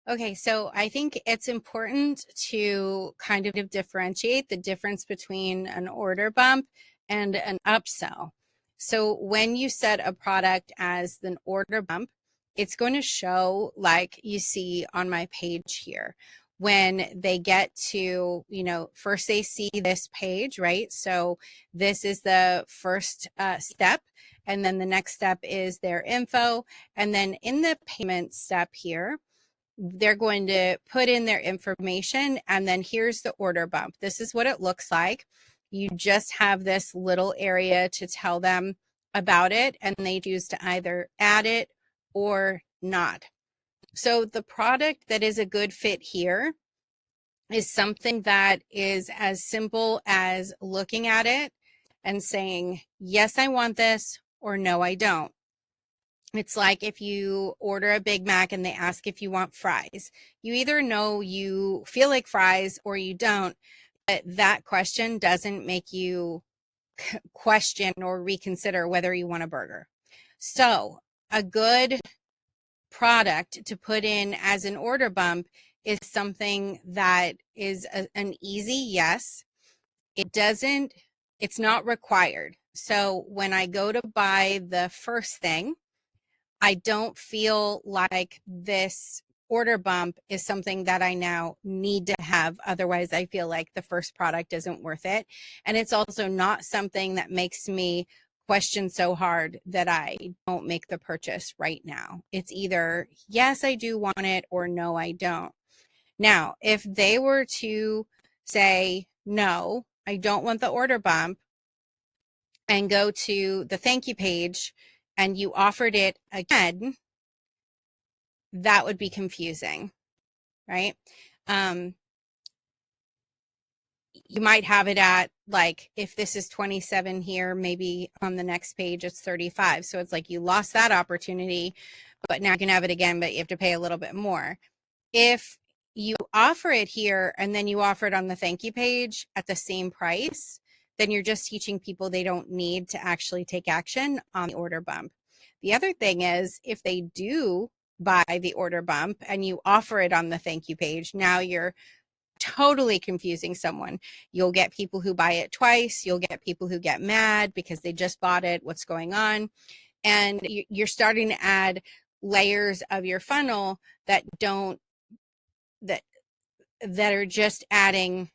Okay, so I think it's important to kind of differentiate the difference between an order bump and an upsell. So when you set a product as an order bump, it's going to show like you see on my page here. When they get to, first they see this page, right? So this is the first step. And then the next step is their info. And then in the payment step here, they're going to put in their information, and then here's the order bump. This is what it looks like. You just have this little area to tell them about it, and they choose to either add it or not. So the product that is a good fit here is something that is as simple as looking at it and saying, yes, I want this, or no, I don't. It's like if you order a Big Mac and they ask if you want fries. You either know you feel like fries or you don't, but that question doesn't make you question or reconsider whether you want a burger. So a good product to put in as an order bump is something that is an easy yes. It's not required. So when I go to buy the first thing, I don't feel like this order bump is something that I now need to have. Otherwise, I feel like the first product isn't worth it. And it's also not something that makes me question so hard that I don't make the purchase right now. It's either, yes, I do want it, or no, I don't. Now, if they were to say, no, I don't want the order bump, and go to the thank you page and you offered it again, that would be confusing, right? Um, you might have it at like, if this is 27 here, maybe on the next page it's 35. So it's like you lost that opportunity, but now you can have it again, but you have to pay a little bit more. If you offer it here and then you offer it on the thank you page at the same price, then you're just teaching people they don't need to actually take action on the order bump. The other thing is, if they do buy the order bump and you offer it on the thank you page, now you're totally confusing someone. You'll get people who buy it twice. You'll get people who get mad because they just bought it. What's going on? And you're starting to add layers of your funnel that don't that that are just adding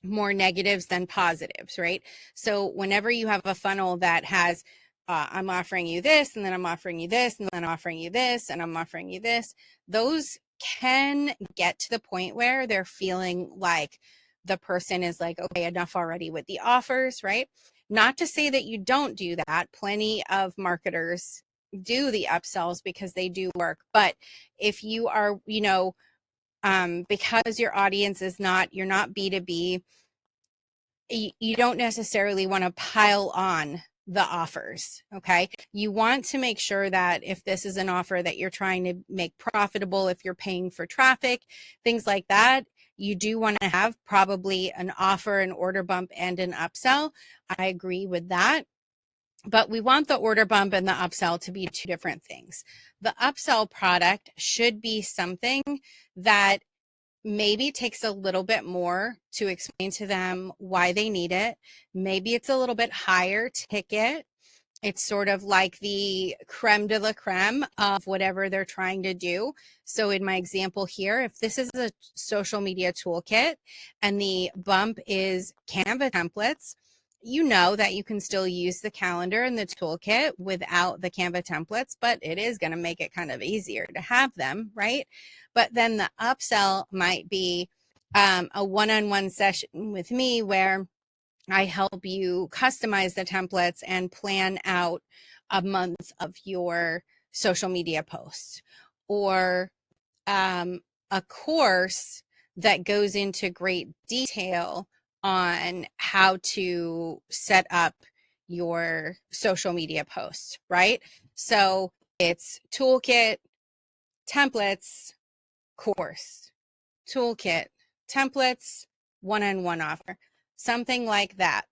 more negatives than positives, right? So whenever you have a funnel that has I'm offering you this, and then I'm offering you this, and then I'm offering you this, and I'm offering you this, those can get to the point where they're feeling like the person is like, okay, enough already with the offers, right? Not to say that you don't do that. Plenty of marketers do the upsells because they do work. But if you are, because your audience is not, you're not B2B, you don't necessarily want to pile on the offers. Okay. You want to make sure that if this is an offer that you're trying to make profitable, if you're paying for traffic, things like that, you do want to have probably an offer, an order bump, and an upsell. I agree with that. But we want the order bump and the upsell to be two different things. The upsell product should be something that maybe takes a little bit more to explain to them why they need it. Maybe it's a little bit higher ticket. It's sort of like the creme de la creme of whatever they're trying to do. So in my example here, if this is a social media toolkit and the bump is Canva templates, you know that you can still use the calendar and the toolkit without the Canva templates, but it is going to make it kind of easier to have them, right? But then the upsell might be a one-on-one session with me where I help you customize the templates and plan out a month of your social media posts, or a course that goes into great detail on how to set up your social media posts, right? So it's toolkit, templates, course, toolkit, templates, one-on-one offer, something like that.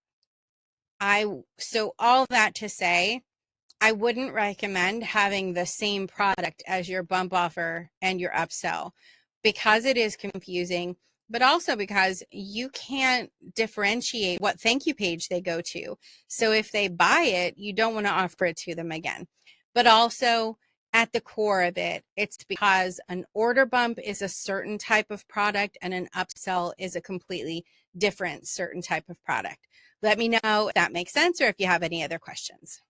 So all that to say, I wouldn't recommend having the same product as your bump offer and your upsell, because it is confusing, but also because you can't differentiate what thank you page they go to. So if they buy it, you don't want to offer it to them again. But also at the core of it, it's because an order bump is a certain type of product and an upsell is a completely different certain type of product. Let me know if that makes sense or if you have any other questions.